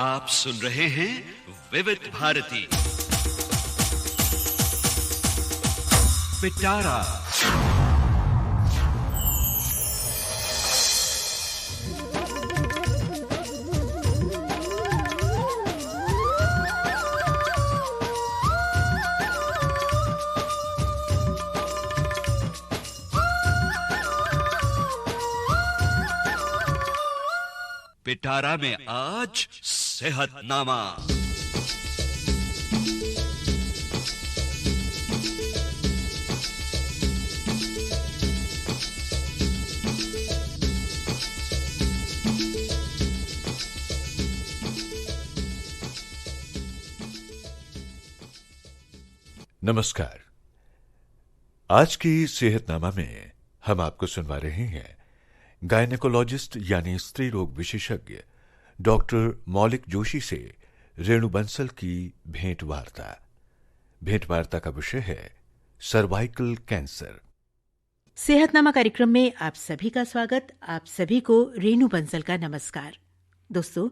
आप सुन रहे हैं विविध भारती पिटारा। पिटारा में आज सेहतनामा। नमस्कार। आज की सेहतनामा में हम आपको सुनवा रहे हैं गायनेकोलॉजिस्ट यानी स्त्री रोग विशेषज्ञ डॉक्टर मौलिक जोशी से रेणु बंसल की भेंटवार्ता का विषय है सर्वाइकल कैंसर। सेहतनामा कार्यक्रम में आप सभी का स्वागत। आप सभी को रेणु बंसल का नमस्कार। दोस्तों,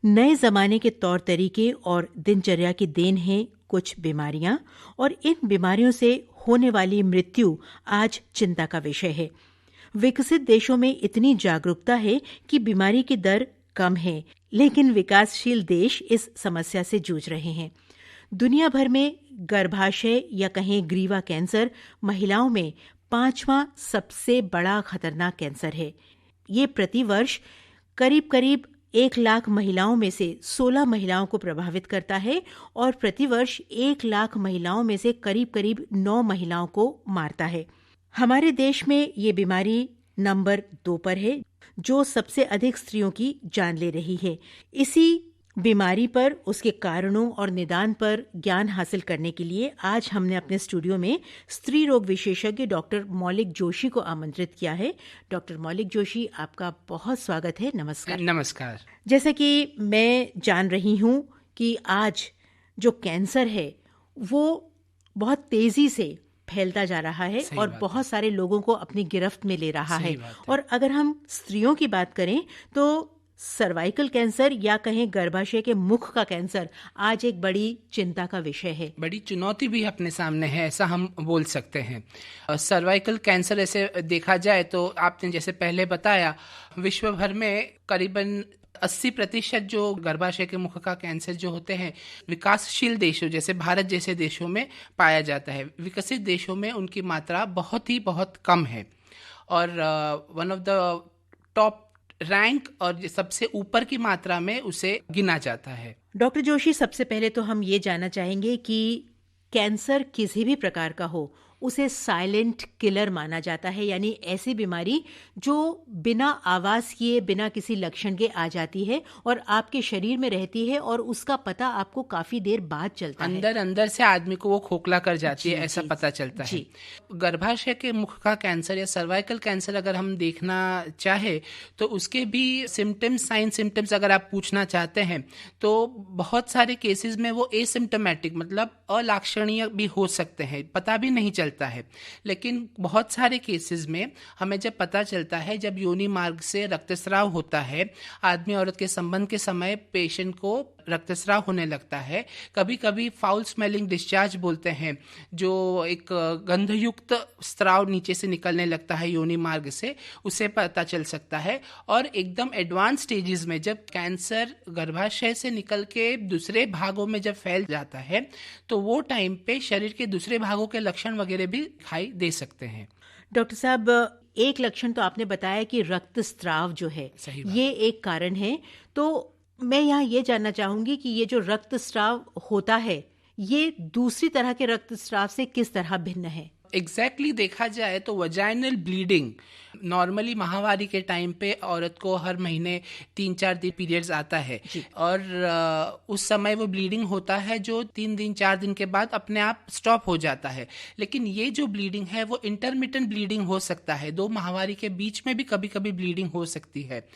नए जमाने के तौर तरीके और दिनचर्या की देन है कुछ बीमारियां, और इन बीमारियों से होने वाली मृत्यु आज चिंता का विषय है। विकसित देशों में इतनी जागरूकता है कि बीमारी की दर कम है, लेकिन विकासशील देश इस समस्या से जूझ रहे हैं। दुनिया भर में गर्भाशय या कहें ग्रीवा कैंसर महिलाओं में 5वां सबसे बड़ा खतरनाक कैंसर है। ये प्रतिवर्ष करीब 1 लाख महिलाओं में से 16 महिलाओं को प्रभावित करता है और प्रतिवर्ष 1 लाख महिलाओं में से करीब 9 महिलाओं को मारता है। हमारे देश में ये बीमारी नंबर 2 पर है, जो सबसे अधिक स्त्रियों की जान ले रही है। इसी बीमारी पर, उसके कारणों और निदान पर ज्ञान हासिल करने के लिए आज हमने अपने स्टूडियो में स्त्री रोग विशेषज्ञ डॉक्टर मौलिक जोशी को आमंत्रित किया है। डॉक्टर मौलिक जोशी, आपका बहुत स्वागत है। नमस्कार। नमस्कार। जैसा कि मैं जान रही हूँ कि आज जो कैंसर है वो बहुत तेजी से फैलता जा रहा है और बहुत सारे लोगों को अपनी गिरफ्त में ले रहा है। और अगर हम स्त्रियों की बात करें तो सर्वाइकल कैंसर या कहें गर्भाशय के मुख का कैंसर आज एक बड़ी चिंता का विषय है। बड़ी चुनौती भी अपने सामने है, ऐसा हम बोल सकते हैं। सर्वाइकल कैंसर ऐसे देखा जाए तो आपने जैसे पहले बताया, विश्व भर में करीबन 80% जो गर्भाशय के मुख का कैंसर जो होते हैं विकासशील देशों जैसे भारत जैसे देशों में पाया जाता है। विकसित देशों में उनकी मात्रा बहुत कम है और one of the top rank और सबसे ऊपर की मात्रा में उसे गिना जाता है। डॉक्टर जोशी, सबसे पहले तो हम ये जानना चाहेंगे कि कैंसर किसी भी प्रकार का हो, उसे साइलेंट किलर माना जाता है, यानी ऐसी बीमारी जो बिना आवाज किए, बिना किसी लक्षण के आ जाती है और आपके शरीर में रहती है और उसका पता आपको काफी देर बाद चलता है। अंदर से आदमी को वो खोखला कर जाती है, ऐसा पता चलता है। गर्भाशय के मुख का कैंसर या सर्वाइकल कैंसर अगर हम देखना चाहे तो उसके भी सिम्टम्स, साइन सिम्टम्स अगर आप पूछना चाहते हैं तो बहुत सारे केसेस में वो एसिम्टोमेटिक मतलब अलाक्षणीय भी हो सकते हैं, पता भी नहीं चलता है। लेकिन बहुत सारे केसेस में हमें जब पता चलता है, जब योनि मार्ग से रक्तस्राव होता है, आदमी औरत के संबंध के समय पेशेंट को रक्तस्राव होने लगता है। कभी कभी फाउल स्मेलिंग डिस्चार्ज बोलते हैं, जो एक गंधयुक्त स्राव नीचे से निकलने लगता है योनि मार्ग से, उसे पता चल सकता है। और एकदम एडवांस स्टेजेस में जब कैंसर गर्भाशय से निकल के दूसरे भागों में जब फैल जाता है तो वो टाइम पे शरीर के दूसरे भागों के लक्षण वगैरह भी दिखाई दे सकते हैं। डॉक्टर साहब, एक लक्षण तो आपने बताया कि रक्तस्राव जो है ये एक कारण है, तो मैं यहाँ ये जानना चाहूंगी कि ये जो रक्तस्राव होता है ये दूसरी तरह के रक्तस्राव से किस तरह भिन्न है? एग्जैक्टली देखा जाए तो वजाइनल ब्लीडिंग नॉर्मली माहवारी के टाइम पे औरत को हर महीने 3-4 दिन पीरियड्स आता है और उस समय वो ब्लीडिंग होता है जो 3 दिन 4 दिन के बाद अपने आप स्टॉप हो जाता है। लेकिन ये जो ब्लीडिंग है वो इंटरमिटेंट ब्लीडिंग हो सकता है, 2 माहवारी के बीच में भी कभी कभी ब्लीडिंग हो सकती है।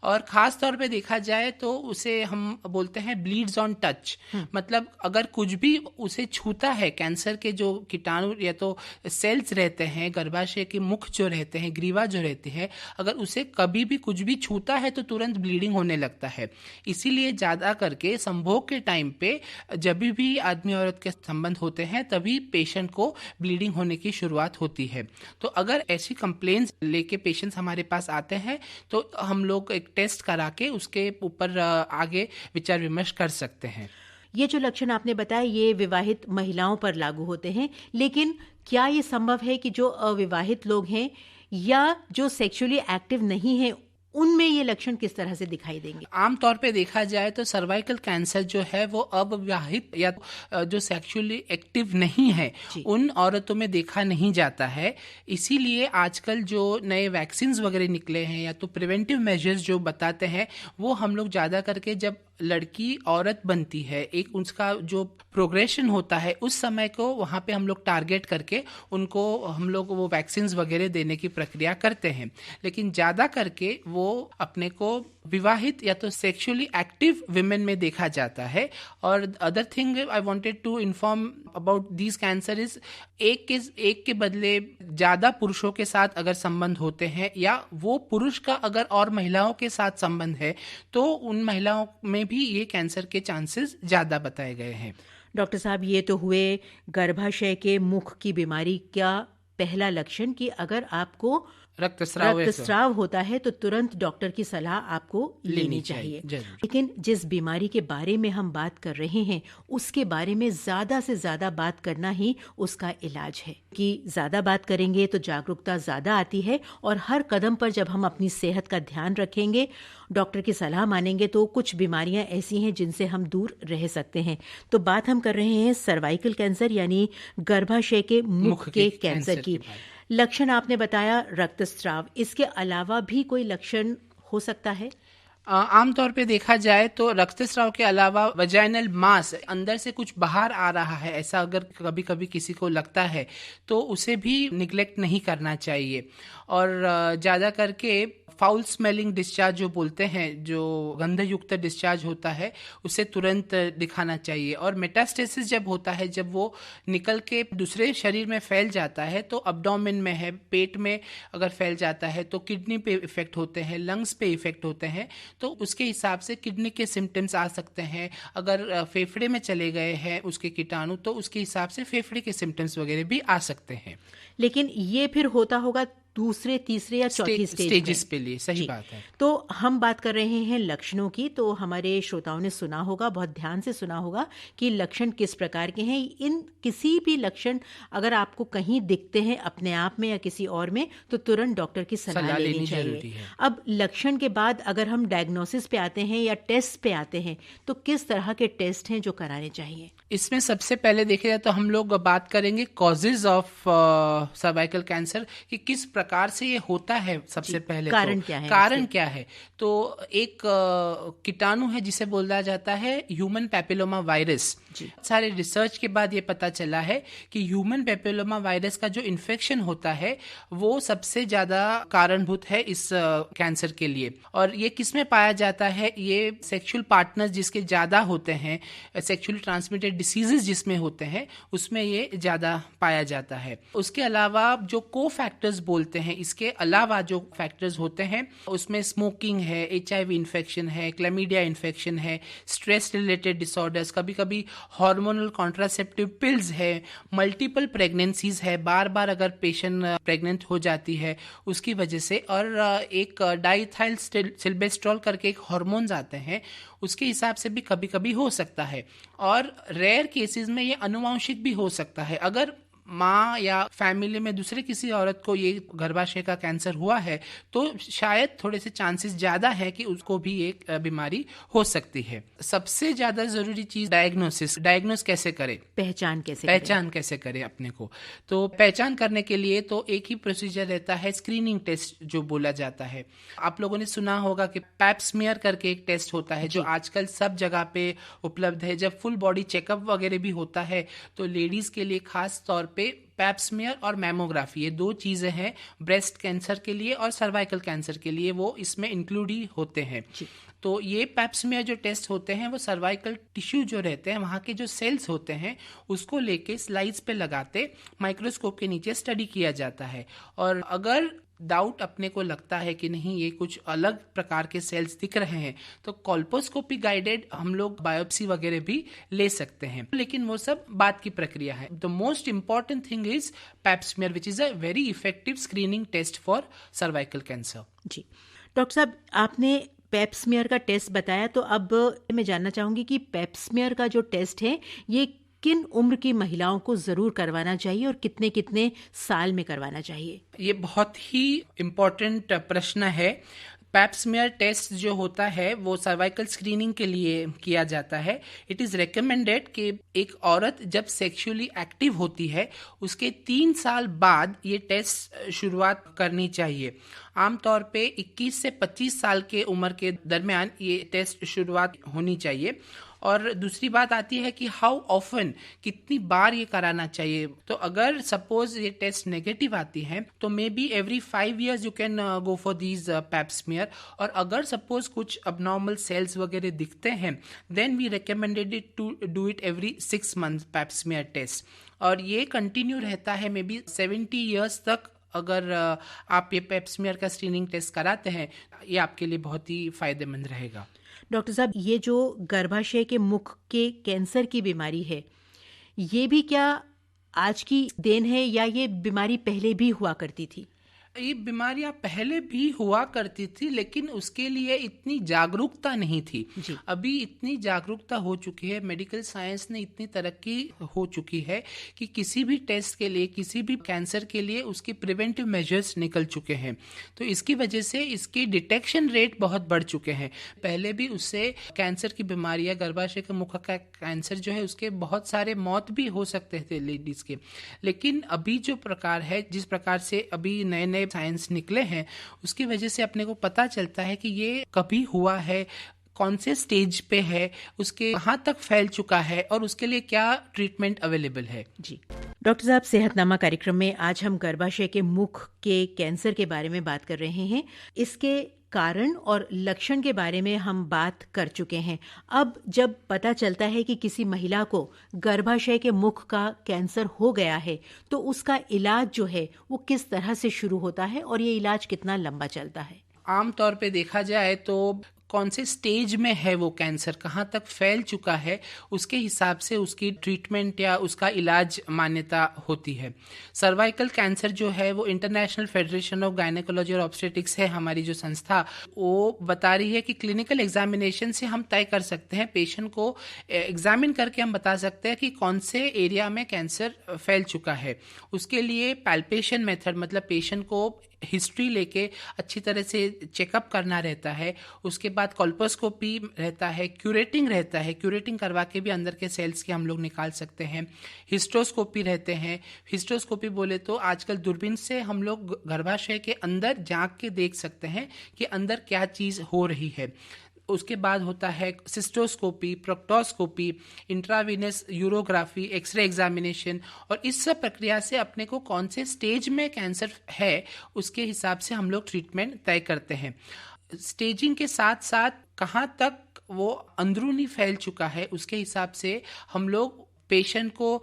और ख़ास तौर पे देखा जाए तो उसे हम बोलते हैं ब्लीड्स ऑन टच, मतलब अगर कुछ भी उसे छूता है, कैंसर के जो कीटाणु या तो सेल्स रहते हैं गर्भाशय के मुख जो रहते हैं, ग्रीवा जो रहती है, अगर उसे कभी भी कुछ भी छूता है तो तुरंत ब्लीडिंग होने लगता है। इसीलिए ज़्यादा करके संभोग के टाइम पे जब भी आदमी औरत के संबंध होते हैं तभी पेशेंट को ब्लीडिंग होने की शुरुआत होती है। तो अगर ऐसी कंप्लेंट्स लेके पेशेंट्स हमारे पास आते हैं तो हम लोग एक टेस्ट करा के उसके ऊपर आगे विचार विमर्श कर सकते हैं। ये जो लक्षण आपने बताया ये विवाहित महिलाओं पर लागू होते हैं, लेकिन क्या ये संभव है कि जो अविवाहित लोग हैं या जो सेक्सुअली एक्टिव नहीं हैं उनमें ये लक्षण किस तरह से दिखाई देंगे? आमतौर पे देखा जाए तो सर्वाइकल कैंसर जो है वो अविवाहित या जो सेक्सुअली एक्टिव नहीं है उन औरतों में देखा नहीं जाता है। इसीलिए आजकल जो नए वैक्सीन्स वगैरह निकले हैं या तो प्रिवेंटिव मेजर्स जो बताते हैं वो हम लोग ज़्यादा करके जब लड़की औरत बनती है, एक उसका जो प्रोग्रेशन होता है उस समय को वहाँ पे हम लोग टारगेट करके उनको हम लोग वो वैक्सीन्स वगैरह देने की प्रक्रिया करते हैं। लेकिन ज़्यादा करके वो अपने को विवाहित या तो सेक्सुअली एक्टिव विमेन में देखा जाता है। और other thing I wanted to inform about this cancer is एक के बदले ज़्यादा पुरुषों के साथ अगर संबंध होते हैं या वो पुरुष का अगर और महिलाओं के साथ संबंध है तो उन महिलाओं में भी ये कैंसर के चांसेस ज़्यादा बताए गए हैं। डॉक्टर साहब, ये तो हुए गर्भाशय के मुख की बीमारी का पहला लक्षण कि अगर आपको रक्तस्राव होता है तो तुरंत डॉक्टर की सलाह आपको लेनी चाहिए। लेकिन जिस बीमारी के बारे में हम बात कर रहे हैं उसके बारे में ज्यादा से ज्यादा बात करना ही उसका इलाज है कि ज्यादा बात करेंगे तो जागरूकता ज्यादा आती है और हर कदम पर जब हम अपनी सेहत का ध्यान रखेंगे, डॉक्टर की सलाह मानेंगे तो कुछ बीमारियां ऐसी हैं जिनसे हम दूर रह सकते हैं। तो बात हम कर रहे हैं सर्वाइकल कैंसर यानी गर्भाशय के मुख के कैंसर की। लक्षण आपने बताया रक्तस्राव, इसके अलावा भी कोई लक्षण हो सकता है? आमतौर पे देखा जाए तो रक्तस्राव के अलावा वजाइनल मास, अंदर से कुछ बाहर आ रहा है, ऐसा अगर कभी कभी किसी को लगता है तो उसे भी निग्लेक्ट नहीं करना चाहिए। और ज़्यादा करके फाउल स्मेलिंग डिस्चार्ज जो बोलते हैं, जो गंधयुक्त डिस्चार्ज होता है, उसे तुरंत दिखाना चाहिए। और मेटास्टेसिस जब होता है, जब वो निकल के दूसरे शरीर में फैल जाता है तो अब्डोमेन में है, पेट में अगर फैल जाता है तो किडनी पे इफेक्ट होते हैं, लंग्स पे इफेक्ट होते हैं, तो उसके हिसाब से किडनी के सिम्टम्स आ सकते हैं। अगर फेफड़े में चले गए हैं उसके कीटाणु तो उसके हिसाब से फेफड़े के सिम्टम्स वगैरह भी आ सकते हैं। लेकिन ये फिर होता होगा दूसरे, तीसरे या चौथी स्टेजेस पे लिए। सही बात है। तो हम बात कर रहे हैं लक्षणों की, तो हमारे श्रोताओं ने सुना होगा, बहुत ध्यान से सुना होगा कि लक्षण किस प्रकार के हैं। इन किसी भी लक्षण अगर आपको कहीं दिखते हैं अपने आप में या किसी और में तो तुरंत डॉक्टर की सलाह लेनी चाहिए। अब लक्षण के बाद अगर हम डायग्नोसिस पे आते हैं या टेस्ट पे आते हैं तो किस तरह के टेस्ट हैं जो कराने चाहिए? इसमें सबसे पहले देखे जाए तो हम लोग बात करेंगे कॉजेज ऑफ सर्वाइकल कैंसर, कि किस प्रकार से ये होता है। सबसे पहले कारण क्या है? तो एक कीटाणु है जिसे बोला जाता है ह्यूमन पैपिलोमा वायरस। सारे रिसर्च के बाद ये पता चला है कि ह्यूमन पैपिलोमा वायरस का जो इन्फेक्शन होता है वो सबसे ज्यादा कारणभूत है इस कैंसर के लिए। और ये किसमें पाया जाता है? ये सेक्सुअल पार्टनर्स जिसके ज्यादा होते हैं, सेक्सुअली ट्रांसमिटेड डिसीजेस जिसमें होते हैं, उसमें ये ज्यादा पाया जाता है। उसके अलावा जो को फैक्टर्स बोलते हैं, इसके अलावा जो फैक्टर्स होते हैं उसमें स्मोकिंग है, HIV इन्फेक्शन है, क्लेमीडिया इन्फेक्शन है, स्ट्रेस रिलेटेड डिसऑर्डर्स, कभी कभी हार्मोनल कॉन्ट्रासेप्टिव पिल्स है, मल्टीपल प्रेगनेंसीज है, बार बार अगर पेशेंट प्रेग्नेंट हो जाती है उसकी वजह से, और एक डाइथाइल सिल्बेस्ट्रॉल करके एक हार्मोन्स आते हैं उसके हिसाब से भी कभी कभी हो सकता है। और रेयर केसेस में ये अनुवांशिक भी हो सकता है। अगर माँ या फैमिली में दूसरे किसी औरत को ये गर्भाशय का कैंसर हुआ है तो शायद थोड़े से चांसेस ज्यादा है कि उसको भी एक बीमारी हो सकती है। सबसे ज्यादा जरूरी चीज डायग्नोस कैसे करें, पहचान कैसे करें अपने को। तो पहचान करने के लिए तो एक ही प्रोसीजर रहता है, स्क्रीनिंग टेस्ट जो बोला जाता है। आप लोगों ने सुना होगा कि पैप स्मीयर करके एक टेस्ट होता है जो आजकल सब जगह पे उपलब्ध है। जब फुल बॉडी चेकअप वगैरह भी होता है तो लेडीज के लिए खास तौर पे पैप स्मीयर और मैमोग्राफी, ये दो चीजें हैं ब्रेस्ट कैंसर के लिए और सर्वाइकल कैंसर के लिए, वो इसमें इंक्लूड ही होते हैं। तो ये पैप स्मीयर जो टेस्ट होते हैं वो सर्वाइकल टिश्यू जो रहते हैं वहाँ के जो सेल्स होते हैं उसको लेके स्लाइड्स पे लगाते माइक्रोस्कोप के नीचे स्टडी किया जाता है। और अगर डाउट अपने को लगता है कि नहीं ये कुछ अलग प्रकार के सेल्स दिख रहे हैं, तो कोल्पोस्कोपी गाइडेड हम लोग बायोप्सी वगैरह भी ले सकते हैं, लेकिन वो सब बात की प्रक्रिया है। The most important thing is pap smear which is a very effective screening test for cervical cancer. जी डॉक्टर साहब, आपने पैप स्मीयर का टेस्ट बताया, तो अब मैं जानना चाहूंगी कि पैप स्मीयर का जो टेस्ट है ये किन उम्र की महिलाओं को जरूर करवाना चाहिए और कितने कितने साल में करवाना चाहिए? ये बहुत ही इम्पोर्टेंट प्रश्न है। पैप स्मीयर टेस्ट जो होता है वो सर्वाइकल स्क्रीनिंग के लिए किया जाता है। इट इज़ रिकमेंडेड कि एक औरत जब सेक्सुअली एक्टिव होती है उसके 3 साल बाद ये टेस्ट शुरुआत करनी चाहिए। आमतौर पे 21 से 25 साल के उम्र के दरमियान ये टेस्ट शुरुआत होनी चाहिए। और दूसरी बात आती है कि हाउ ऑफन, कितनी बार ये कराना चाहिए। तो अगर सपोज ये टेस्ट नेगेटिव आती है तो maybe every 5 years you can go for these pap smear. और अगर सपोज कुछ अबनॉर्मल सेल्स वगैरह दिखते हैं then we recommended it to do it every 6 months pap smear test. और ये कंटिन्यू रहता है मे बी 70 years तक। अगर आप ये पैप स्मीयर का स्क्रीनिंग टेस्ट कराते हैं ये आपके लिए बहुत ही फायदेमंद रहेगा। डॉक्टर साहब, ये जो गर्भाशय के मुख के कैंसर की बीमारी है, ये भी क्या आज की देन है या ये बीमारी पहले भी हुआ करती थी? ये बीमारियां पहले भी हुआ करती थी लेकिन उसके लिए इतनी जागरूकता नहीं थी। अभी इतनी जागरूकता हो चुकी है, मेडिकल साइंस ने इतनी तरक्की हो चुकी है कि किसी भी टेस्ट के लिए, किसी भी कैंसर के लिए उसके प्रिवेंटिव मेजर्स निकल चुके हैं। तो इसकी वजह से इसकी डिटेक्शन रेट बहुत बढ़ चुके हैं। पहले भी उससे कैंसर की बीमारियां, गर्भाशय के मुख का कैंसर जो है उसके बहुत सारे मौत भी हो सकते थे लेडीज के। लेकिन अभी जो प्रकार है, जिस प्रकार से अभी नए नए साइंस निकले हैं उसकी वजह से अपने को पता चलता है कि ये कभी हुआ है, कौन से स्टेज पे है, उसके कहाँ तक फैल चुका है और उसके लिए क्या ट्रीटमेंट अवेलेबल है। जी डॉक्टर साहब, सेहतनामा कार्यक्रम में आज हम गर्भाशय के मुख के कैंसर के बारे में बात कर रहे हैं। इसके कारण और लक्षण के बारे में हम बात कर चुके हैं। अब जब पता चलता है कि किसी महिला को गर्भाशय के मुख का कैंसर हो गया है तो उसका इलाज जो है वो किस तरह से शुरू होता है और ये इलाज कितना लंबा चलता है? आमतौर पे देखा जाए तो कौन से स्टेज में है वो कैंसर, कहाँ तक फैल चुका है, उसके हिसाब से उसकी ट्रीटमेंट या उसका इलाज मान्यता होती है। सर्वाइकल कैंसर जो है वो इंटरनेशनल फेडरेशन ऑफ गायनेकोलॉजी और ऑब्स्टेटिक्स है हमारी जो संस्था, वो बता रही है कि क्लिनिकल एग्जामिनेशन से हम तय कर सकते हैं, पेशेंट को एग्जामिन करके हम बता सकते हैं कि कौन से एरिया में कैंसर फैल चुका है। उसके लिए पैल्पेशन मेथड, मतलब पेशेंट को हिस्ट्री लेके अच्छी तरह से चेकअप करना रहता है। उसके बाद कोल्पोस्कोपी रहता है, क्यूरेटिंग रहता है, क्यूरेटिंग करवा के भी अंदर के सेल्स के हम लोग निकाल सकते हैं। हिस्ट्रोस्कोपी रहते हैं। हिस्ट्रोस्कोपी बोले तो आजकल दूरबीन से हम लोग गर्भाशय के अंदर झांक के देख सकते हैं कि अंदर क्या चीज़ हो रही है। उसके बाद होता है cystoscopy, proctoscopy, intravenous urography, X ray examination. और इस सब प्रक्रिया से अपने को कौन से स्टेज में कैंसर है उसके हिसाब से हम लोग ट्रीटमेंट तय करते हैं। स्टेजिंग के साथ साथ कहाँ तक वो अंदरूनी फैल चुका है उसके हिसाब से हम लोग पेशेंट को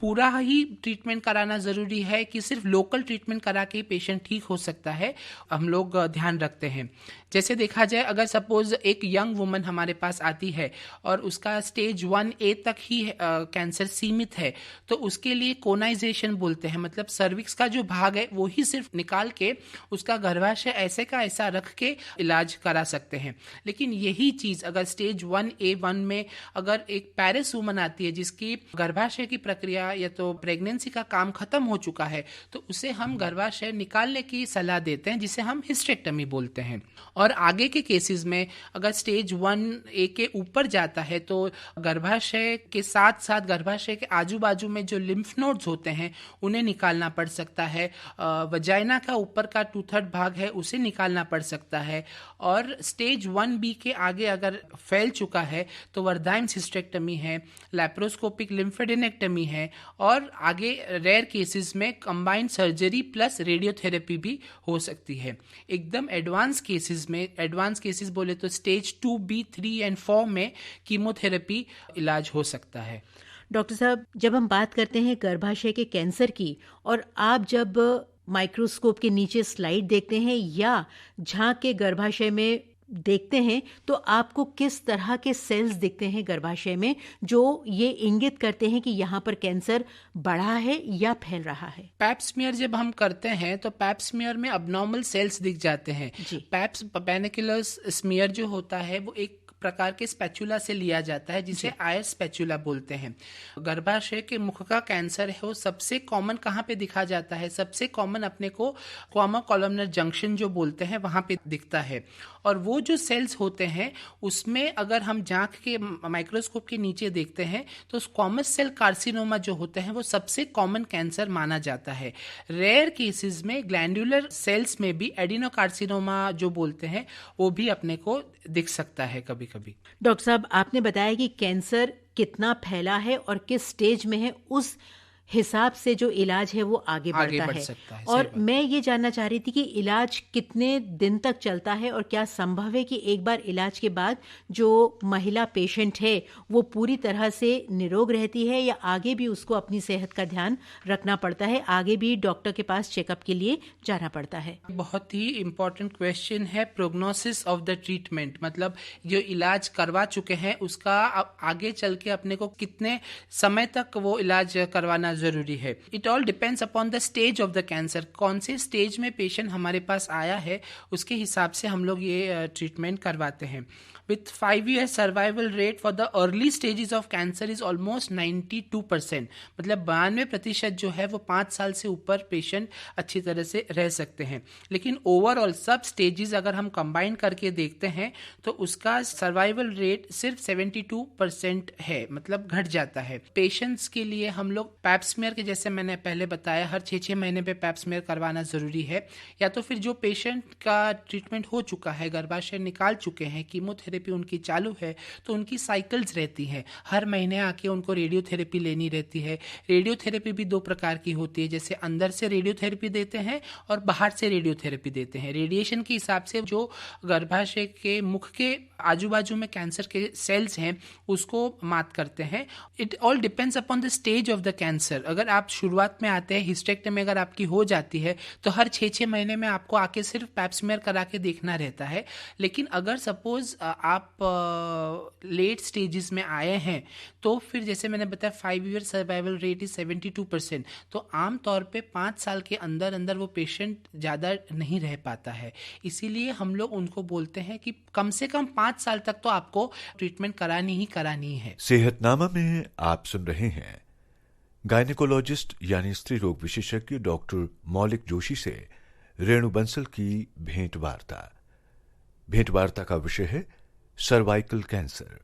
पूरा ही ट्रीटमेंट कराना ज़रूरी है कि सिर्फ लोकल ट्रीटमेंट करा के ही पेशेंट ठीक हो सकता है, हम लोग ध्यान रखते हैं। जैसे देखा जाए, अगर सपोज एक यंग वुमन हमारे पास आती है और उसका स्टेज 1A तक ही कैंसर सीमित है तो उसके लिए कोनाइजेशन बोलते हैं, मतलब सर्विक्स का जो भाग है वो ही सिर्फ निकाल के उसका गर्भाशय ऐसे का ऐसा रख के इलाज करा सकते हैं। लेकिन यही चीज़ अगर स्टेज 1A1 में अगर एक पैरिस वुमन आती है जिसकी गर्भाशय की प्रक्रिया या तो प्रेगनेंसी का काम खत्म हो चुका है तो उसे हम गर्भाशय निकालने की सलाह देते हैं, जिसे हम हिस्टेक्टमी बोलते हैं। और आगे के केसेस में अगर स्टेज 1A के ऊपर जाता है तो गर्भाशय के साथ साथ गर्भाशय के आजू बाजू में जो लिम्फ नोड्स होते हैं उन्हें निकालना पड़ सकता है। वजाइना का ऊपर का 2/3 भाग है उसे निकालना पड़ सकता है। और स्टेज 1B के आगे अगर फैल चुका है तो वर्धाइम्स हिस्टेक्टमी है, लैप्रोस्कोपिक लिम्फेडेनेक्टमी है। और आगे रेयर केसेस में कंबाइंड सर्जरी प्लस रेडियोथेरेपी भी हो सकती है। एकदम एडवांस केसेस बोले तो स्टेज 2B, 3 और 4 में कीमोथेरेपी इलाज हो सकता है। डॉक्टर साहब, जब हम बात करते हैं गर्भाशय के कैंसर की और आप जब माइक्रोस्कोप के नीचे स्लाइड देखते हैं या झांक के गर्भाशय में देखते हैं तो आपको किस तरह के सेल्स दिखते हैं गर्भाशय में जो ये इंगित करते हैं कि यहाँ पर कैंसर बढ़ा है या फैल रहा है? पैप स्मीयर जब हम करते हैं तो पैप स्मीयर में अबनॉर्मल सेल्स दिख जाते हैं। पैप्स पेनिकुलर स्मीयर जो होता है वो एक प्रकार के स्पैचुला से लिया जाता है जिसे आयर स्पैचुला बोलते हैं। गर्भाशय के मुख का कैंसर है वो सबसे कॉमन कहाँ पे दिखा जाता है? सबसे कॉमन अपने को क्वामा कॉलमनर जंक्शन जो बोलते हैं वहाँ पे दिखता है। और वो जो सेल्स होते हैं उसमें अगर हम झांक के माइक्रोस्कोप के नीचे देखते हैं तो स्क्वामस सेल कार्सिनोमा जो होते हैं वो सबसे कॉमन कैंसर माना जाता है। रेयर केसेस में ग्लैंडुलर सेल्स में भी एडिनोकार्सिनोमा जो बोलते हैं वो भी अपने को दिख सकता है कभी कभी। डॉक्टर साहब, आपने बताया कि कैंसर कितना फैला है और किस स्टेज में है, उस हिसाब से जो इलाज है वो आगे बढ़ता है। और मैं ये जानना चाह रही थी कि इलाज कितने दिन तक चलता है और क्या संभव है कि एक बार इलाज के बाद जो महिला पेशेंट है वो पूरी तरह से निरोग रहती है या आगे भी उसको अपनी सेहत का ध्यान रखना पड़ता है, आगे भी डॉक्टर के पास चेकअप के लिए जाना पड़ता है? बहुत ही इम्पोर्टेंट क्वेश्चन है प्रोग्नोसिस ऑफ द ट्रीटमेंट, मतलब जो इलाज करवा चुके हैं उसका आगे चल के अपने को कितने समय तक वो इलाज करवाना जरूरी है। It all depends upon the stage of the cancer. कौन से स्टेज में पेशेंट हमारे पास आया है उसके हिसाब से हम लोग ये ट्रीटमेंट करवाते हैं। With 5 year survival rate for the early stages of cancer is almost 92%, मतलब 92% जो है वो 5 साल से ऊपर पेशेंट अच्छी तरह से रह सकते हैं। लेकिन ओवरऑल सब स्टेजेस अगर हम कंबाइन करके देखते हैं तो उसका सर्वाइवल रेट सिर्फ 72% है, मतलब घट जाता है। पेशेंट्स के लिए हम लोग पैप स्मीयर के, जैसे मैंने पहले बताया, हर 6 महीने पे पैप स्मीयर करवाना जरूरी है। या तो फिर जो पेशेंट का ट्रीटमेंट हो चुका है, गर्भाशय निकाल चुके हैं, कीमोथेरेपी उनकी चालू है, तो उनकी साइकिल्स रहती हैं, हर महीने आके उनको रेडियोथेरेपी लेनी रहती है। रेडियोथेरेपी भी 2 प्रकार की होती है, जैसे अंदर से रेडियोथेरेपी देते हैं और बाहर से रेडियोथेरेपी देते हैं। रेडिएशन के हिसाब से जो गर्भाशय के मुख के आजू बाजू में कैंसर के सेल्स हैं उसको मात करते हैं। It all depends upon the stage of the cancer. अगर आप शुरुआत में आते हैं, हिस्टेक्टमी अगर आपकी हो जाती है तो हर 6 महीने में आपको आके सिर्फ पैप स्मीयर करा के देखना रहता है। लेकिन अगर सपोज आप लेट स्टेजेस में आए हैं तो फिर जैसे मैंने बताया 5 ईयर सर्वाइवल रेट इज 72%, तो आमतौर पे 5 साल के अंदर अंदर वो पेशेंट ज़्यादा नहीं रह पाता है। इसीलिए हम लोग उनको बोलते हैं कि कम से कम 5 साल तक तो आपको ट्रीटमेंट करानी ही करानी है। सेहतनामा में आप सुन रहे हैं गायनेकोलॉजिस्ट यानी स्त्री रोग विशेषज्ञ डॉक्टर मौलिक जोशी से रेणु बंसल की भेंटवार्ता का विषय है सर्वाइकल कैंसर।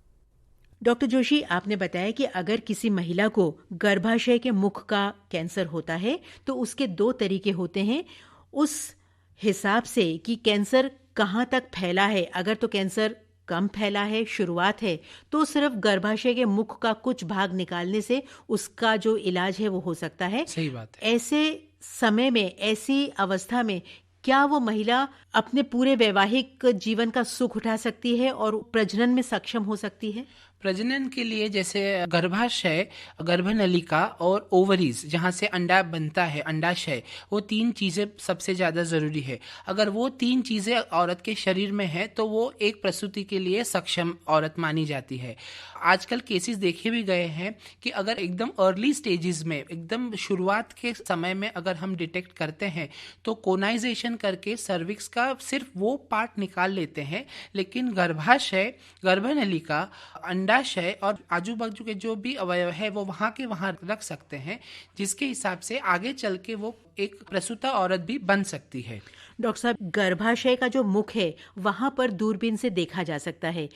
डॉक्टर जोशी, आपने बताया कि अगर किसी महिला को गर्भाशय के मुख का कैंसर होता है तो उसके 2 तरीके होते हैं उस हिसाब से कि कैंसर कहाँ तक फैला है। अगर तो कैंसर कम फैला है, शुरुआत है, तो सिर्फ गर्भाशय के मुख का कुछ भाग निकालने से उसका जो इलाज है वो हो सकता है। सही बात है। ऐसे समय में, ऐसी अवस्था में क्या वो महिला अपने पूरे वैवाहिक जीवन का सुख उठा सकती है और प्रजनन में सक्षम हो सकती है? प्रजनन के लिए जैसे गर्भाशय, गर्भनलिका और ओवरीज जहाँ से अंडा बनता है, अंडाशय, वो 3 चीज़ें सबसे ज़्यादा ज़रूरी है। अगर वो 3 चीज़ें औरत के शरीर में है तो वो एक प्रसूति के लिए सक्षम औरत मानी जाती है। आजकल केसेस देखे भी गए हैं कि अगर एकदम अर्ली स्टेजेस में, एकदम शुरुआत के समय में अगर हम डिटेक्ट करते हैं तो कोनाइजेशन करके सर्विक्स का सिर्फ वो पार्ट निकाल लेते हैं, लेकिन गर्भाशय, गर्भनलिका, अंडाशय और आजू बाजू के जो भी अवयव है वो वहाँ के वहाँ रख सकते हैं, जिसके हिसाब से आगे चल के वो एक प्रसूता औरत भी बन सकती है। डॉक्टर साहब, गर्भाशय का जो मुख है वहाँ पर दूरबीन से देखा जा सकता है,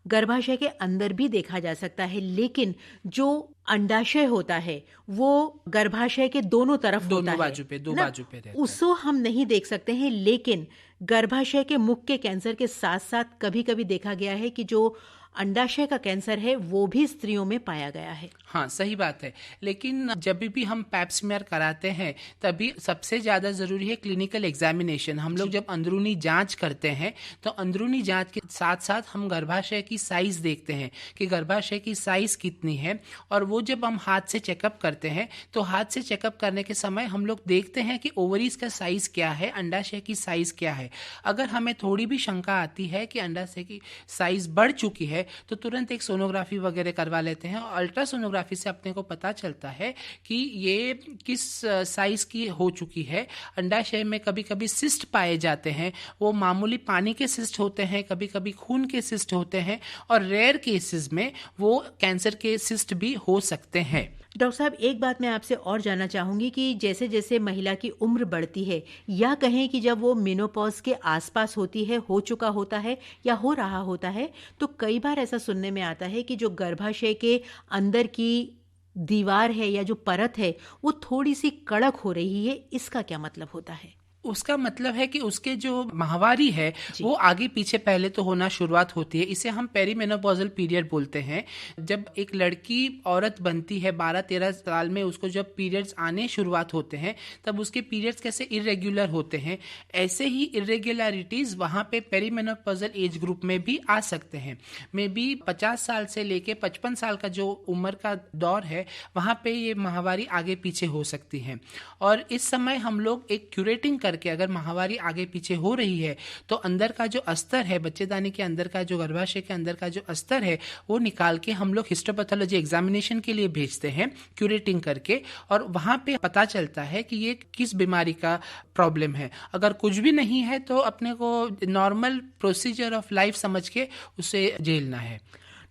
गर्भाशय के अंदर भी देखा जा सकता है, लेकिन जो अंडाशय होता है वो गर्भाशय के दोनों तरफ होता है, दो बाजू पे रहता है, उसको हम नहीं देख सकते हैं। लेकिन गर्भाशय के मुख के कैंसर के साथ साथ कभी कभी देखा गया है कि जो अंडाशय का कैंसर है वो भी स्त्रियों में पाया गया है। हाँ, सही बात है। लेकिन जब भी हम पैप स्मीयर कराते हैं तभी सबसे ज्यादा जरूरी है क्लिनिकल एग्जामिनेशन। हम लोग जब अंदरूनी जांच करते हैं तो अंदरूनी जांच के साथ साथ हम गर्भाशय की साइज देखते हैं कि गर्भाशय की साइज कितनी है। और वो जब हम हाथ से चेकअप करते हैं तो हाथ से चेकअप करने के समय हम लोग देखते हैं कि ओवरीज का साइज क्या है, अंडाशय की साइज क्या है। अगर हमें थोड़ी भी शंका आती है कि अंडाशय की साइज बढ़ चुकी है तो तुरंत एक सोनोग्राफी वगैरह करवा लेते हैं। और अल्ट्रासोनोग्राफी से अपने को पता चलता है कि ये किस साइज की हो चुकी है। अंडाशय में कभी कभी सिस्ट पाए जाते हैं, वो मामूली पानी के सिस्ट होते हैं, कभी कभी खून के सिस्ट होते हैं, और रेयर केसेस में वो कैंसर के सिस्ट भी हो सकते हैं। डॉक्टर साहब, एक बात मैं आपसे और जानना चाहूंगी कि जैसे जैसे महिला की उम्र बढ़ती है, या कहें कि जब वो मेनोपॉज के आसपास होती है, हो चुका होता है या हो रहा होता है, तो कई बार ऐसा सुनने में आता है कि जो गर्भाशय के अंदर की दीवार है या जो परत है वो थोड़ी सी कड़क हो रही है। इसका क्या मतलब होता है? उसका मतलब है कि उसके जो माहवारी है वो आगे पीछे पहले तो होना शुरुआत होती है। इसे हम पेरीमेनोपॉजल पीरियड बोलते हैं। जब एक लड़की औरत बनती है 12-13 साल में, उसको जब पीरियड्स आने शुरुआत होते हैं तब उसके पीरियड्स कैसे इरेगुलर होते हैं, ऐसे ही इरेगुलरिटीज वहाँ पे पेरीमेनोपॉजल एज ग्रुप में भी आ सकते हैं। मे बी 50 साल से लेके 55 साल का जो उम्र का दौर है वहाँ पे ये माहवारी आगे पीछे हो सकती है। और इस समय हम लोग एक क्यूरेटिंग करके, अगर माहवारी आगे पीछे हो रही है तो अंदर का जो अस्तर है, बच्चेदानी के अंदर का जो गर्भाशय के अंदर का जो अस्तर है वो निकाल के हम लोग हिस्टोपैथोलॉजी एग्जामिनेशन के लिए भेजते हैं क्यूरेटिंग करके। और वहां पे पता चलता है कि ये किस बीमारी का प्रॉब्लम है। अगर कुछ भी नहीं है तो अपने को नॉर्मल प्रोसीजर ऑफ लाइफ समझ के उसे झेलना है।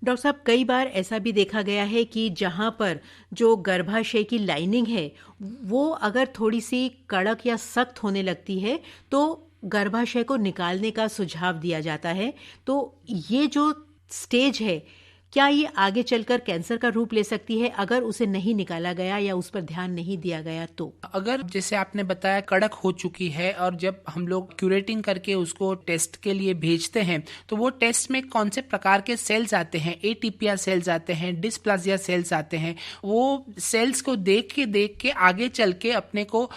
डॉक्टर साहब, कई बार ऐसा भी देखा गया है कि जहां पर जो गर्भाशय की लाइनिंग है वो अगर थोड़ी सी कड़क या सख्त होने लगती है तो गर्भाशय को निकालने का सुझाव दिया जाता है। तो ये जो स्टेज है, क्या ये आगे चलकर कैंसर का रूप ले सकती है अगर उसे नहीं निकाला गया या उस पर ध्यान नहीं दिया गया तो? अगर जैसे आपने बताया कड़क हो चुकी है और जब हम लोग क्यूरेटिंग करके उसको टेस्ट के लिए भेजते हैं तो वो टेस्ट में कौन से प्रकार के सेल्स आते हैं, एटीपिया सेल्स आते हैं, डिस्प्लाजिया सेल्स आते हैं, वो सेल्स को देख के आगे चल के अपने को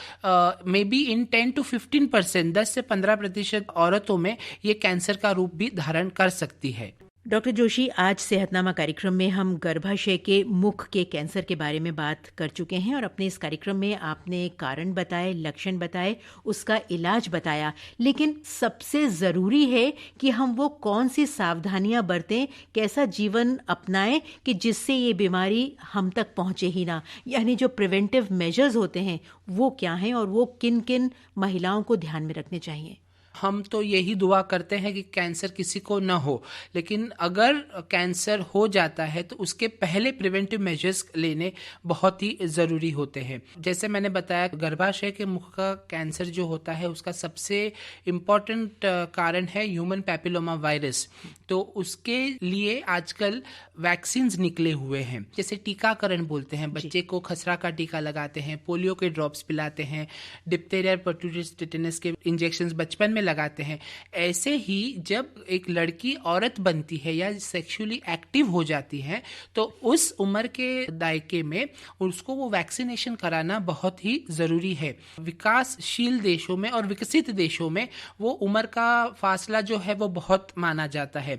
मे बी इन 10 to 15%, 10 से 15% औरतों में ये कैंसर का रूप भी धारण कर सकती है। डॉक्टर जोशी, आज सेहतनामा कार्यक्रम में हम गर्भाशय के मुख के कैंसर के बारे में बात कर चुके हैं और अपने इस कार्यक्रम में आपने कारण बताए, लक्षण बताए, उसका इलाज बताया। लेकिन सबसे ज़रूरी है कि हम वो कौन सी सावधानियां बरतें, कैसा जीवन अपनाएं कि जिससे ये बीमारी हम तक पहुंचे ही ना। यानी जो प्रिवेंटिव मेजर्स होते हैं वो क्या हैं और वो किन किन महिलाओं को ध्यान में रखने चाहिए? हम तो यही दुआ करते हैं कि कैंसर किसी को न हो, लेकिन अगर कैंसर हो जाता है तो उसके पहले प्रिवेंटिव मेजर्स लेने बहुत ही ज़रूरी होते हैं। जैसे मैंने बताया, गर्भाशय के मुख का कैंसर जो होता है उसका सबसे इम्पॉर्टेंट कारण है ह्यूमन पैपिलोमा वायरस। तो उसके लिए आजकल वैक्सीन्स निकले हुए हैं, जैसे टीकाकरण बोलते हैं, बच्चे को खसरा का टीका लगाते हैं, पोलियो के ड्रॉप्स पिलाते हैं, डिप्थीरिया परटूसिस टेटनस के इंजेक्शंस बचपन में लगाते हैं। ऐसे ही जब एक लड़की औरत बनती है या सेक्सुअली एक्टिव हो जाती है तो उस उम्र के दायके में उसको वो वैक्सीनेशन कराना बहुत ही ज़रूरी है। विकासशील देशों में और विकसित देशों में वो उम्र का फासला जो है वो बहुत माना जाता है।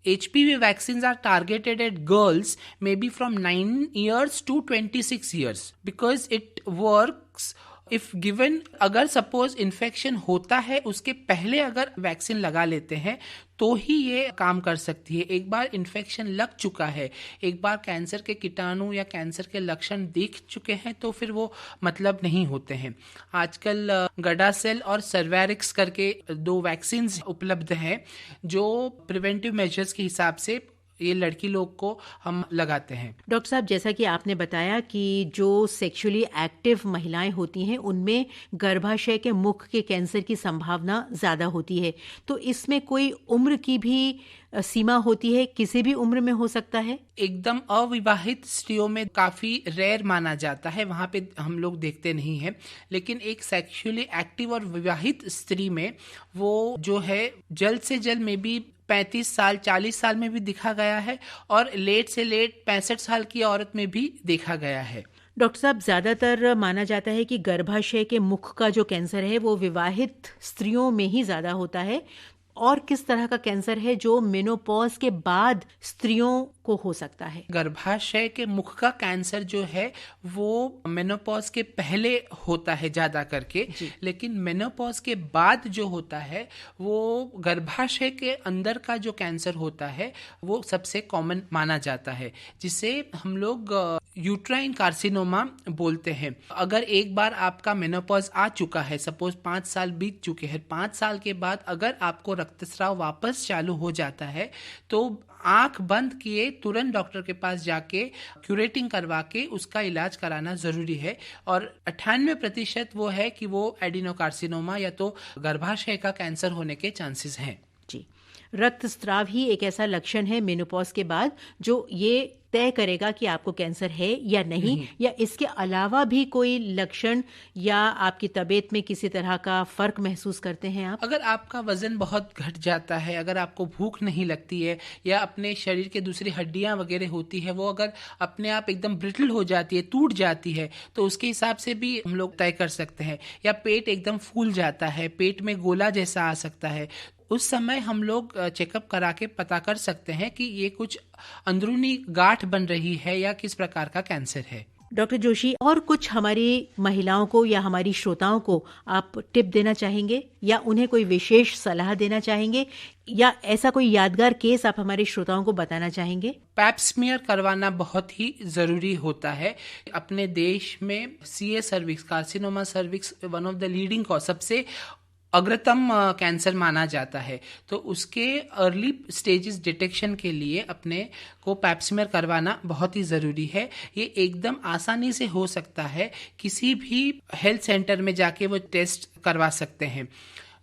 HPV vaccines are targeted at girls maybe from 9 years to 26 years because it works if given। अगर सपोज इन्फेक्शन होता है उसके पहले अगर वैक्सीन लगा लेते हैं तो ही ये काम कर सकती है। एक बार इन्फेक्शन लग चुका है, एक बार कैंसर के कीटाणु या कैंसर के लक्षण दिख चुके हैं तो फिर वो मतलब नहीं होते हैं। आजकल गडासेल और सर्वैरिक्स करके 2 वैक्सीन्स उपलब्ध हैं जो प्रिवेंटिव मेजर्स के हिसाब से ये लड़की लोग को हम लगाते हैं। डॉक्टर साहब, जैसा कि आपने बताया कि जो सेक्सुअली एक्टिव महिलाएं होती हैं उनमें गर्भाशय के मुख के कैंसर की संभावना ज़्यादा होती है, तो इसमें कोई उम्र की भी सीमा होती है? किसी भी उम्र में हो सकता है? एकदम अविवाहित स्त्रियों में काफ़ी रेयर माना जाता है, वहाँ पे हम लोग देखते नहीं हैं। लेकिन एक सेक्सुअली एक्टिव और विवाहित स्त्री में वो जो है जल्द से जल्द में भी 35 साल 40 साल में भी देखा गया है और लेट से लेट 65 साल की औरत में भी देखा गया है। डॉक्टर साहब, ज़्यादातर माना जाता है कि गर्भाशय के मुख का जो कैंसर है वो विवाहित स्त्रियों में ही ज़्यादा होता है, और किस तरह का कैंसर है जो मेनोपॉज के बाद स्त्रियों को हो सकता है? गर्भाशय के मुख का कैंसर जो है वो मेनोपॉज के पहले होता है ज्यादा करके, लेकिन मेनोपॉज के बाद जो होता है वो गर्भाशय के अंदर का जो कैंसर होता है वो सबसे कॉमन माना जाता है, जिसे हम लोग यूट्राइन कार्सिनोमा बोलते हैं। अगर एक बार आपका मेनोपॉज आ चुका है, सपोज 5 साल बीत चुके हैं, 5 साल के बाद अगर आपको रक्तस्राव वापस चालू हो जाता है तो आंख बंद किए तुरंत डॉक्टर के पास जाके क्यूरेटिंग करवा के उसका इलाज कराना जरूरी है। और 98% वो है कि वो एडिनोकार्सिनोमा या तो गर्भाशय का कैंसर होने के चांसेस हैं। जी, रक्तस्राव ही एक ऐसा लक्षण है मेनोपॉज के बाद जो ये तय करेगा कि आपको कैंसर है या नहीं, या इसके अलावा भी कोई लक्षण या आपकी तबीयत में किसी तरह का फर्क महसूस करते हैं आप? अगर आपका वजन बहुत घट जाता है, अगर आपको भूख नहीं लगती है, या अपने शरीर के दूसरी हड्डियां वगैरह होती है वो अगर अपने आप एकदम ब्रिटल हो जाती है, टूट जाती है, तो उसके हिसाब से भी हम लोग तय कर सकते हैं। या पेट एकदम फूल जाता है, पेट में गोला जैसा आ सकता है, उस समय हम लोग चेकअप करा के पता कर सकते हैं कि ये कुछ अंदरूनी गांठ बन रही है या किस प्रकार का कैंसर है। डॉक्टर जोशी, और कुछ हमारी महिलाओं को या हमारी श्रोताओं को आप टिप देना चाहेंगे या उन्हें कोई विशेष सलाह देना चाहेंगे, या ऐसा कोई यादगार केस आप हमारे श्रोताओं को बताना चाहेंगे? पैप स्मीयर करवाना बहुत ही जरूरी होता है। अपने देश में CA cervix, carcinoma cervix one of the leading cause, सबसे अग्रतम कैंसर माना जाता है, तो उसके अर्ली स्टेजेस डिटेक्शन के लिए अपने को पैप स्मीयर करवाना बहुत ही ज़रूरी है। ये एकदम आसानी से हो सकता है, किसी भी हेल्थ सेंटर में जाके वो टेस्ट करवा सकते हैं।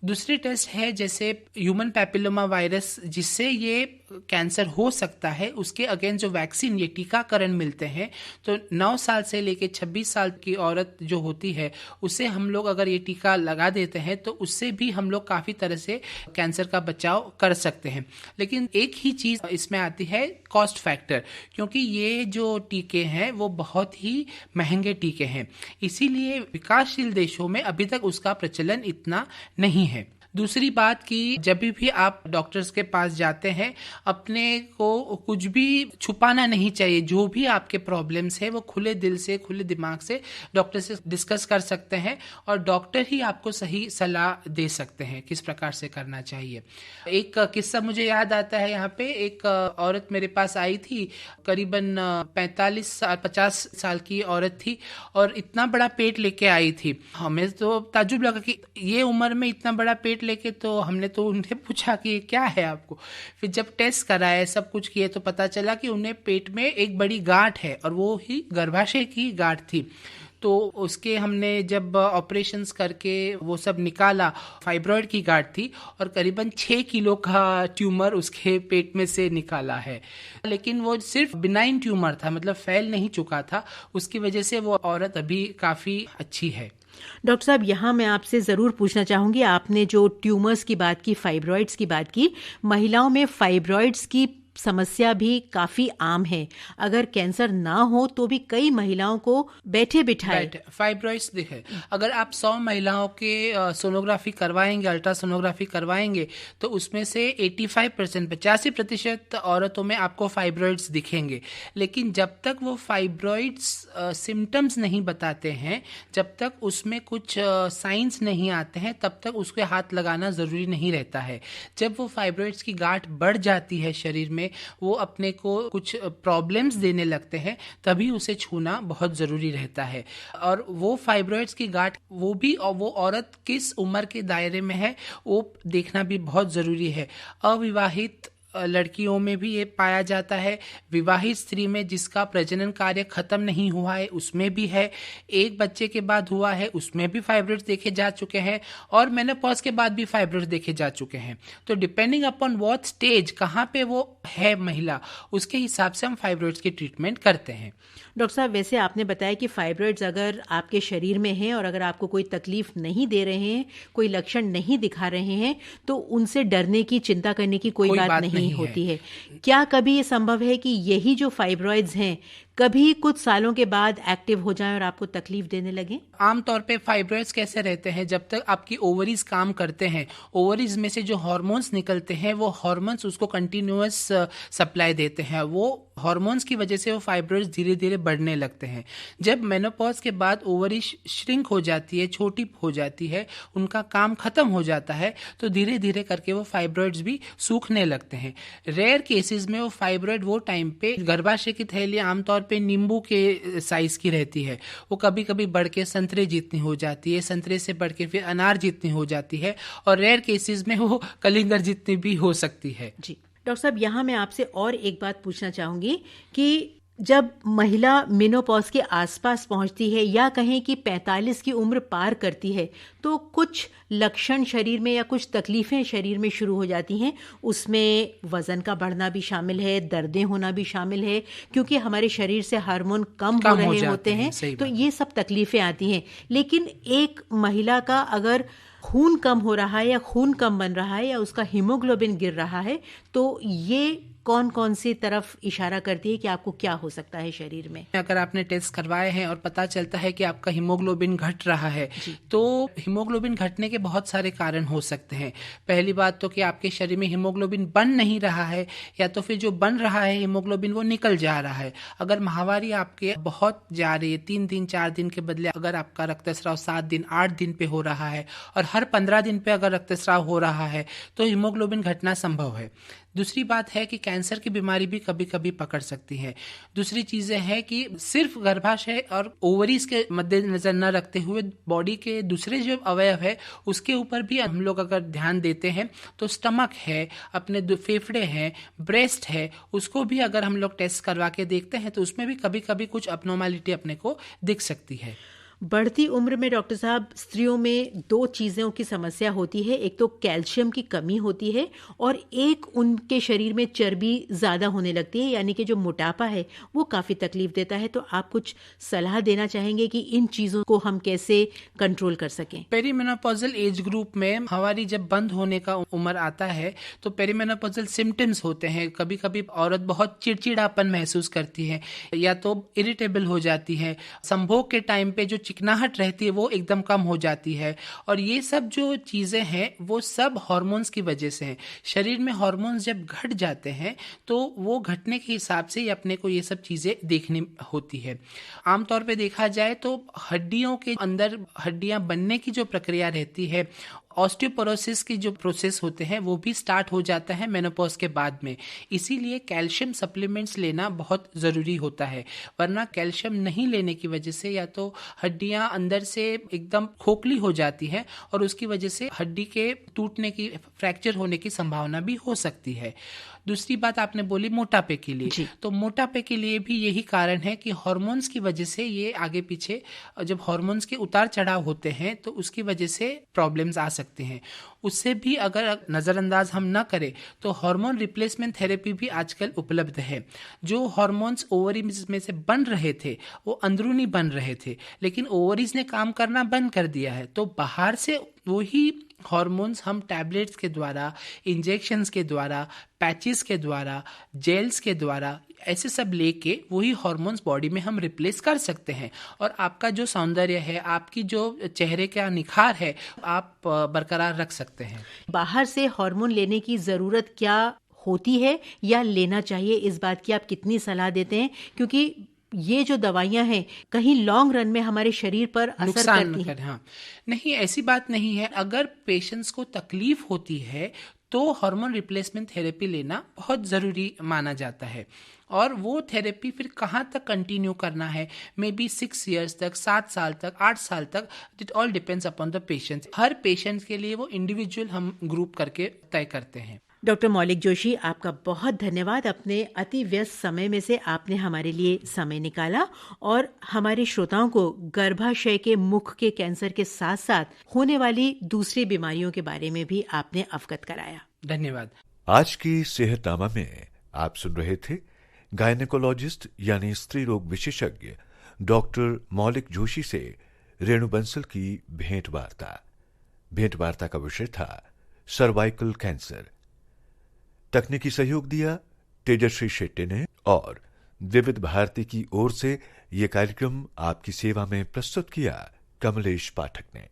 दूसरी टेस्ट है जैसे ह्यूमन पैपिलोमा वायरस, जिससे ये कैंसर हो सकता है, उसके अगेंस्ट जो वैक्सीन, ये टीकाकरण मिलते हैं, तो 9 साल से लेके 26 साल की औरत जो होती है उसे हम लोग अगर ये टीका लगा देते हैं तो उससे भी हम लोग काफ़ी तरह से कैंसर का बचाव कर सकते हैं। लेकिन एक ही चीज़ इसमें आती है, कॉस्ट फैक्टर, क्योंकि ये जो टीके हैं वो बहुत ही महंगे टीके हैं, इसीलिए विकासशील देशों में अभी तक उसका प्रचलन इतना नहीं है। दूसरी बात कि जब भी आप डॉक्टर्स के पास जाते हैं, अपने को कुछ भी छुपाना नहीं चाहिए। जो भी आपके प्रॉब्लम्स है वो खुले दिल से, खुले दिमाग से डॉक्टर से डिस्कस कर सकते हैं, और डॉक्टर ही आपको सही सलाह दे सकते हैं किस प्रकार से करना चाहिए। एक किस्सा मुझे याद आता है, यहाँ पे एक औरत मेरे पास आई थी, करीबन 45-50 साल की औरत थी, और इतना बड़ा पेट लेके आई थी। हमें तो ताज्जुब लगा कि ये उम्र में इतना बड़ा पेट लेके, तो हमने तो उन्हें पूछा कि क्या है आपको। फिर जब टेस्ट कराया, सब कुछ किए, तो पता चला कि उन्हें पेट में एक बड़ी गांठ है, और वो ही गर्भाशय की गांठ थी। तो उसके हमने जब ऑपरेशंस करके वो सब निकाला, फाइब्रॉइड की गांठ थी, और करीबन 6 किलो का ट्यूमर उसके पेट में से निकाला है। लेकिन वो सिर्फ बिनाइन ट्यूमर था, मतलब फैल नहीं चुका था, उसकी वजह से वो औरत अभी काफ़ी अच्छी है। डॉक्टर साहब, यहाँ मैं आपसे ज़रूर पूछना चाहूँगी, आपने जो ट्यूमर्स की बात की, फाइब्रॉइड्स की बात की, महिलाओं में फाइब्रॉइड्स की समस्या भी काफी आम है। अगर कैंसर ना हो तो भी कई महिलाओं को बैठे बिठाए फाइब्रॉइड्स दिखे। अगर आप 100 महिलाओं के सोनोग्राफी करवाएंगे, अल्ट्रासोनोग्राफी करवाएंगे, तो उसमें से 85%, 85% औरतों में आपको फाइब्रॉइड्स दिखेंगे। लेकिन जब तक वो फाइब्रॉइड्स सिम्टम्स नहीं बताते हैं, जब तक उसमें कुछ साइंस नहीं आते हैं, तब तक उसके हाथ लगाना ज़रूरी नहीं रहता है। जब वो फाइब्रॉइड्स की गांठ बढ़ जाती है शरीर में, वो अपने को कुछ प्रॉब्लम्स देने लगते हैं, तभी उसे छूना बहुत ज़रूरी रहता है। और वो फाइब्रॉइड्स की गांठ, वो भी, और वो औरत किस उम्र के दायरे में है, वो देखना भी बहुत ज़रूरी है। अविवाहित लड़कियों में भी ये पाया जाता है, विवाहित स्त्री में जिसका प्रजनन कार्य खत्म नहीं हुआ है उसमें भी है, एक बच्चे के बाद हुआ है उसमें भी फाइब्रॉइड्स देखे जा चुके हैं, और मेनोपॉज के बाद भी फाइब्रॉइड्स देखे जा चुके हैं। तो डिपेंडिंग अपॉन व्हाट स्टेज, कहाँ पे वो है महिला, उसके हिसाब से हम फाइब्रॉइड्स की ट्रीटमेंट करते हैं। डॉक्टर साहब, वैसे आपने बताया कि फाइब्रॉइड्स अगर आपके शरीर में हैं और अगर आपको कोई तकलीफ नहीं दे रहे हैं, कोई लक्षण नहीं दिखा रहे हैं, तो उनसे डरने की, चिंता करने की कोई बात नहीं होती है। क्या कभी ये संभव है कि यही जो फाइब्रॉइड्स हैं कभी कुछ सालों के बाद एक्टिव हो जाएं और आपको तकलीफ देने लगे? आमतौर पे फाइब्रॉइड्स कैसे रहते हैं, जब तक आपकी ओवरीज काम करते हैं, ओवरीज में से जो हार्मोन्स निकलते हैं वो हार्मोन्स उसको कंटिन्यूअस सप्लाई देते हैं। वो हार्मोन्स की वजह से वो फाइब्रॉइड्स धीरे धीरे बढ़ने लगते हैं। जब मेनोपॉज के बाद ओवरी श्रिंक हो जाती है, छोटी हो जाती है, उनका काम खत्म हो जाता है, तो धीरे धीरे करके वो फाइब्रॉइड्स भी सूखने लगते हैं। रेयर केसेस में वो फाइब्रॉइड वो टाइम पे गर्भाशय की थैली आमतौर पे नींबू के साइज की रहती है, वो कभी कभी बढ़ के संतरे जितनी हो जाती है, संतरे से बढ़ के फिर अनार जितनी हो जाती है, और रेयर केसेस में वो कलिंगर जितनी भी हो सकती है। जी डॉक्टर साहब, यहाँ मैं आपसे और एक बात पूछना चाहूंगी कि जब महिला मेनोपॉज के आसपास पहुंचती है या कहें कि 45 की उम्र पार करती है, तो कुछ लक्षण शरीर में या कुछ तकलीफें शरीर में शुरू हो जाती हैं। उसमें वजन का बढ़ना भी शामिल है, दर्दें होना भी शामिल है, क्योंकि हमारे शरीर से हार्मोन कम हो रहे होते हैं, तो ये सब तकलीफें आती हैं। लेकिन एक महिला का अगर खून कम हो रहा है या खून कम बन रहा है या उसका हीमोग्लोबिन गिर रहा है, तो ये कौन कौन सी तरफ इशारा करती है कि आपको क्या हो सकता है शरीर में? अगर आपने टेस्ट करवाए हैं और पता चलता है कि आपका हीमोग्लोबिन घट रहा है, तो हीमोग्लोबिन घटने के बहुत सारे कारण हो सकते हैं। पहली बात तो कि आपके शरीर में हीमोग्लोबिन बन नहीं रहा है, या तो फिर जो बन रहा है हीमोग्लोबिन वो निकल जा रहा है। अगर माहवारी आपके बहुत जा रही है, 3 दिन 4 दिन के बदले अगर आपका रक्तस्राव 7 दिन 8 दिन पे हो रहा है, और हर 15 दिन पे अगर रक्तस्राव हो रहा है, तो हीमोग्लोबिन घटना संभव है। दूसरी बात है कि कैंसर की बीमारी भी कभी कभी पकड़ सकती है। दूसरी चीजें हैं कि सिर्फ गर्भाशय और ओवरीज के मद्देनजर न रखते हुए बॉडी के दूसरे जो अवयव है उसके ऊपर भी हम लोग अगर ध्यान देते हैं, तो स्टमक है, अपने फेफड़े हैं, ब्रेस्ट है, उसको भी अगर हम लोग टेस्ट करवा के देखते हैं तो उसमें भी कभी कभी कुछ अबनॉर्मलिटी अपने को दिख सकती है। बढ़ती उम्र में डॉक्टर साहब स्त्रियों में 2 चीज़ों की समस्या होती है। एक तो कैल्शियम की कमी होती है और एक उनके शरीर में चर्बी ज़्यादा होने लगती है, यानी कि जो मोटापा है वो काफ़ी तकलीफ देता है। तो आप कुछ सलाह देना चाहेंगे कि इन चीज़ों को हम कैसे कंट्रोल कर सकें? पेरीमेनोपॉजल एज ग्रुप में हमारी जब बंद होने का उम्र आता है तो पेरीमेनोपॉजल सिम्टम्स होते हैं। कभी कभी औरत बहुत चिड़चिड़ापन महसूस करती है, या तो इरिटेबल हो जाती है, संभोग के टाइम पे जो चिकनाहट रहती है वो एकदम कम हो जाती है, और ये सब जो चीज़ें हैं वो सब हार्मोन्स की वजह से हैं। शरीर में हार्मोन्स जब घट जाते हैं तो वो घटने के हिसाब से ही अपने को ये सब चीज़ें देखनी होती है। आमतौर पे देखा जाए तो हड्डियों के अंदर हड्डियां बनने की जो प्रक्रिया रहती है, ऑस्टियोपोरोसिस की जो प्रोसेस होते हैं वो भी स्टार्ट हो जाता है मेनोपॉज के बाद में। इसीलिए कैल्शियम सप्लीमेंट्स लेना बहुत ज़रूरी होता है, वरना कैल्शियम नहीं लेने की वजह से या तो हड्डियां अंदर से एकदम खोखली हो जाती हैं और उसकी वजह से हड्डी के टूटने की, फ्रैक्चर होने की संभावना भी हो सकती है। दूसरी बात आपने बोली मोटापे के लिए, तो मोटापे के लिए भी यही कारण है कि हार्मोन्स की वजह से ये आगे पीछे, जब हार्मोन्स के उतार चढ़ाव होते हैं तो उसकी वजह से प्रॉब्लम्स आ सकते हैं। उससे भी अगर नज़रअंदाज हम ना करें तो हार्मोन रिप्लेसमेंट थेरेपी भी आजकल उपलब्ध है। जो हार्मोन्स ओवरीज में से बन रहे थे वो अंदरूनी बन रहे थे, लेकिन ओवरीज ने काम करना बंद कर दिया है, तो बाहर से वही हार्मोन्स हम टैबलेट्स के द्वारा, इंजेक्शंस के द्वारा, पैचेस के द्वारा, जेल्स के द्वारा, ऐसे सब लेके वही हार्मोन्स बॉडी में हम रिप्लेस कर सकते हैं, और आपका जो सौंदर्य है, आपकी जो चेहरे का निखार है, आप बरकरार रख सकते हैं। बाहर से हार्मोन लेने की ज़रूरत क्या होती है या लेना चाहिए, इस बात की आप कितनी सलाह देते हैं? क्योंकि ये जो दवाइयां हैं कहीं लॉन्ग रन में हमारे शरीर पर असर करती हैं। हाँ, नहीं, ऐसी बात नहीं है। अगर पेशेंट्स को तकलीफ होती है तो हार्मोन रिप्लेसमेंट थेरेपी लेना बहुत ज़रूरी माना जाता है, और वो थेरेपी फिर कहाँ तक कंटिन्यू करना है, मे बी 6 years तक, 7 साल तक, 8 साल तक, it all depends upon the patient. Her patient के लिए वो इंडिविजुअल हम ग्रुप करके तय करते हैं। डॉक्टर मौलिक जोशी, आपका बहुत धन्यवाद। अपने अति व्यस्त समय में से आपने हमारे लिए समय निकाला और हमारे श्रोताओं को गर्भाशय के मुख के कैंसर के साथ साथ होने वाली दूसरी बीमारियों के बारे में भी आपने अवगत कराया। धन्यवाद। आज की सेहतनामा में आप सुन रहे थे गायनेकोलॉजिस्ट यानी स्त्री रोग विशेषज्ञ डॉक्टर मौलिक जोशी से रेणु बंसल की भेंटवार्ता का विषय था सर्वाइकल कैंसर। तकनीकी सहयोग दिया तेजश्री शेट्टी ने और विविध भारती की ओर से ये कार्यक्रम आपकी सेवा में प्रस्तुत किया कमलेश पाठक ने।